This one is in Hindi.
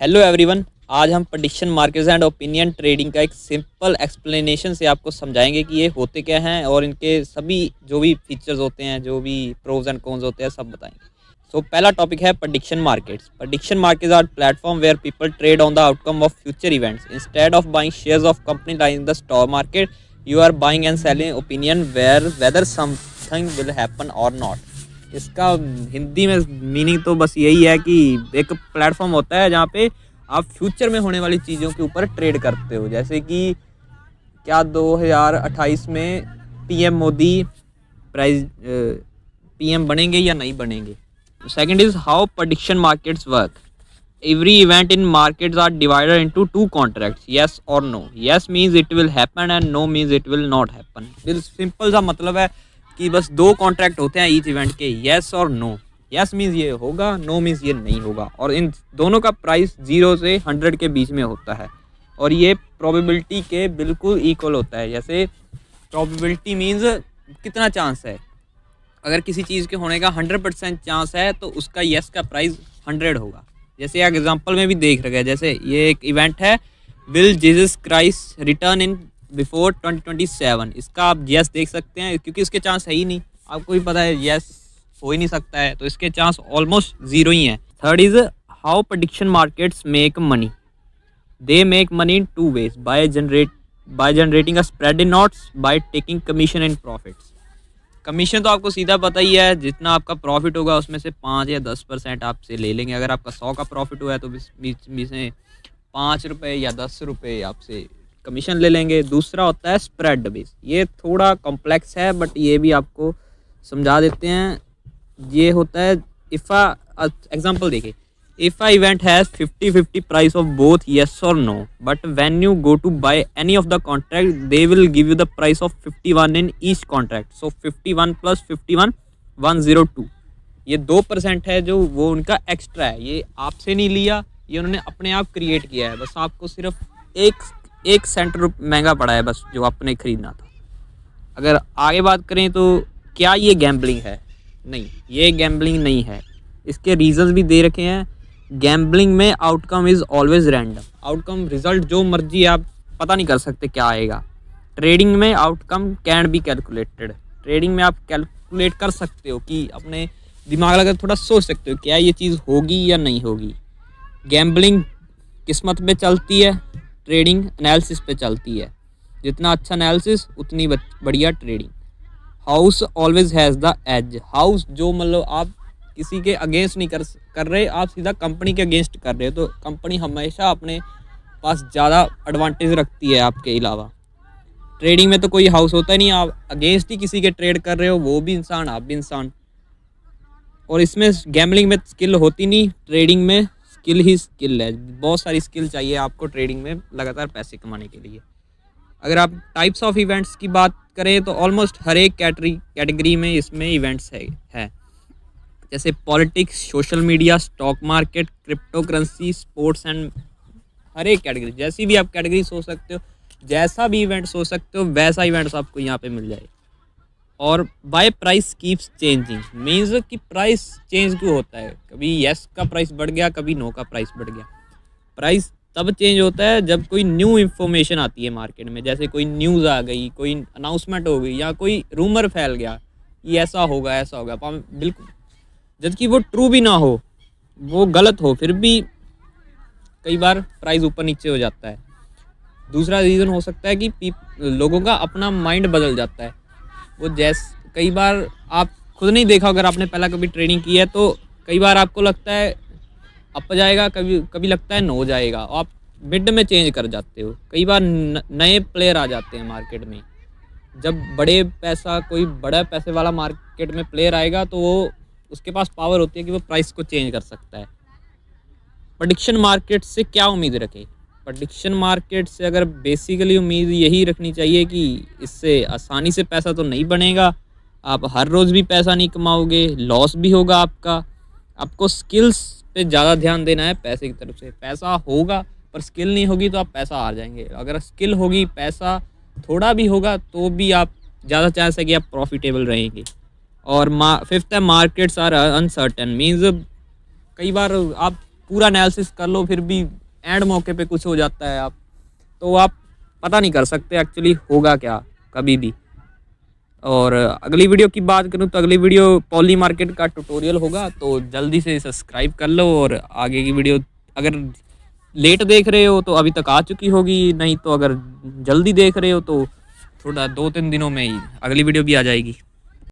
Hello everyone. आज हम prediction markets and opinion trading का एक सिंपल एक्सप्लेनेशन से आपको समझाएंगे कि ये होते क्या हैं और इनके सभी जो भी फीचर्स होते हैं, जो भी प्रोज एंड कॉन्स होते हैं, सब बताएंगे। सो पहला टॉपिक है prediction markets. Prediction markets are platform where people trade on the outcome of future events instead of buying shares of company like in the stock market. You are buying and selling opinion where whether something will happen और नॉट। इसका हिंदी में मीनिंग तो बस यही है कि एक प्लेटफॉर्म होता है जहाँ पे आप फ्यूचर में होने वाली चीज़ों के ऊपर ट्रेड करते हो। जैसे कि क्या 2028 में पीएम मोदी पीएम बनेंगे या नहीं बनेंगे। Second is how prediction markets work. Every event in markets are divided into two contracts, yes और no. Yes means it will happen and no means it will not happen. Simple सा मतलब है कि बस दो कॉन्ट्रैक्ट होते हैं ईच इवेंट के, यस और नो। यस मीन्स ये होगा, नो मीन्स ये नहीं होगा, और इन दोनों का प्राइस 0 से 100 के बीच में होता है और ये प्रोबेबिलिटी के बिल्कुल इक्वल होता है। जैसे प्रोबेबिलिटी मीन्स कितना चांस है, अगर किसी चीज़ के होने का 100% चांस है तो उसका यस का प्राइस 100 होगा। जैसे एग्जांपल में भी देख रहे हैं, जैसे ये एक इवेंट है, will Jesus Christ return in before 2027। इसका आप यस देख सकते हैं क्योंकि इसके चांस है ही नहीं, आपको भी पता है यस हो ही नहीं सकता है, तो इसके चांस ऑलमोस्ट 0 ही है। Third is how prediction markets make money. They make money in 2 ways, by generating a spread in notes, by taking commission in profits. Commission तो आपको सीधा पता ही है, जितना आपका प्रॉफिट होगा उसमें से 5 या 10% आपसे ले लेंगे। अगर आपका 100 का प्रॉफिट हुआ है तो बीच में 5 रुपये या 10 रुपये आपसे कमीशन ले लेंगे। दूसरा होता है स्प्रेड बेस। ये थोड़ा कॉम्प्लेक्स है बट ये भी आपको समझा देते हैं। ये होता है एग्जांपल देखिए, if a event has 50-50 price of both yes और no, but when you go to buy any of the contract they will give you the price of 51 in each contract. So 51 + 51 102। ये 2% है जो वो उनका एक्स्ट्रा है, ये आपसे नहीं लिया, ये उन्होंने अपने आप क्रिएट किया है। बस आपको सिर्फ एक सेंट महंगा पड़ा है बस जो आपने खरीदना था। अगर आगे बात करें तो क्या ये गैम्बलिंग है? नहीं, ये गैम्बलिंग नहीं है। इसके रीजंस भी दे रखे हैं। गैम्बलिंग में outcome is always random. Outcome result जो मर्जी आप पता नहीं कर सकते क्या आएगा। ट्रेडिंग में outcome can be calculated. Trading में आप कैलकुलेट कर सकते हो कि अपने दिमाग लगा थोड़ा सोच सकते हो क्या ये चीज़ होगी या नहीं होगी। गैम्बलिंग किस्मत पे चलती है, ट्रेडिंग एनालिसिस पे चलती है। जितना अच्छा एनालिसिस उतनी बढ़िया trading. House always has the edge. House जो मतलब आप किसी के अगेंस्ट नहीं कर रहे, आप सीधा कंपनी के अगेंस्ट कर रहे हो, तो कंपनी हमेशा अपने पास ज़्यादा एडवांटेज रखती है आपके अलावा। ट्रेडिंग में तो कोई हाउस होता ही नहीं, आप अगेंस्ट ही किसी के ट्रेड कर रहे हो, वो भी इंसान आप भी इंसान। और इसमें गैम्बलिंग में स्किल होती नहीं, ट्रेडिंग में स्किल ही स्किल है। बहुत सारी स्किल चाहिए आपको ट्रेडिंग में लगातार पैसे कमाने के लिए। अगर आप टाइप्स ऑफ इवेंट्स की बात करें तो ऑलमोस्ट हर एक कैटेगरी में इसमें इवेंट्स है। जैसे politics, social media, stock market, crypto currency, sports and हर एक कैटेगरी, जैसी भी आप कैटेगरी सोच सकते हो, जैसा भी इवेंट सोच सकते हो, वैसा इवेंट्स आपको यहाँ पे मिल जाए। और by price keeps changing means कि प्राइस चेंज क्यों होता है, कभी यस का प्राइस बढ़ गया, कभी नो का प्राइस बढ़ गया। प्राइस तब चेंज होता है जब कोई न्यू इन्फॉर्मेशन आती है मार्केट में, जैसे कोई न्यूज़ आ गई, कोई अनाउंसमेंट हो गई, या कोई रूमर फैल गया कि ऐसा होगा ऐसा होगा, बिल्कुल जबकि वो ट्रू भी ना हो, वो गलत हो, फिर भी कई बार प्राइस ऊपर नीचे हो जाता है। दूसरा रीज़न हो सकता है कि लोगों का अपना माइंड बदल जाता है। वो कई बार आप खुद नहीं देखा, अगर आपने पहला कभी ट्रेडिंग की है तो कई बार आपको लगता है अप जाएगा, कभी लगता है नो जाएगा, आप मिड में चेंज कर जाते हो। कई बार नए प्लेयर आ जाते हैं मार्केट में। जब कोई बड़ा पैसे वाला मार्केट में प्लेयर आएगा तो वो उसके पास पावर होती है कि वो प्राइस को चेंज कर सकता है। प्रेडिक्शन मार्केट से क्या उम्मीद रखें? प्रेडिक्शन मार्केट से अगर बेसिकली उम्मीद यही रखनी चाहिए कि इससे आसानी से पैसा तो नहीं बनेगा, आप हर रोज़ भी पैसा नहीं कमाओगे, लॉस भी होगा आपका। आपको स्किल्स पे ज़्यादा ध्यान देना है पैसे की तरफ से। पैसा होगा पर स्किल नहीं होगी तो आप पैसा हार जाएंगे। अगर स्किल होगी, पैसा थोड़ा भी होगा तो भी आप ज़्यादा चांस है कि आप प्रॉफिटेबल रहेंगे। और फिफ्थ है मार्केट्स आर अनसर्टेन मीन्स कई बार आप पूरा एनालिसिस कर लो, फिर भी एंड मौके पे कुछ हो जाता है तो आप पता नहीं कर सकते एक्चुअली होगा क्या कभी भी। और अगली वीडियो की बात करूं तो अगली वीडियो पॉली मार्केट का ट्यूटोरियल होगा, तो जल्दी से सब्सक्राइब कर लो। और आगे की वीडियो अगर लेट देख रहे हो तो अभी तक आ चुकी होगी, नहीं तो अगर जल्दी देख रहे हो तो थोड़ा 2-3 दिनों में ही अगली वीडियो भी आ जाएगी।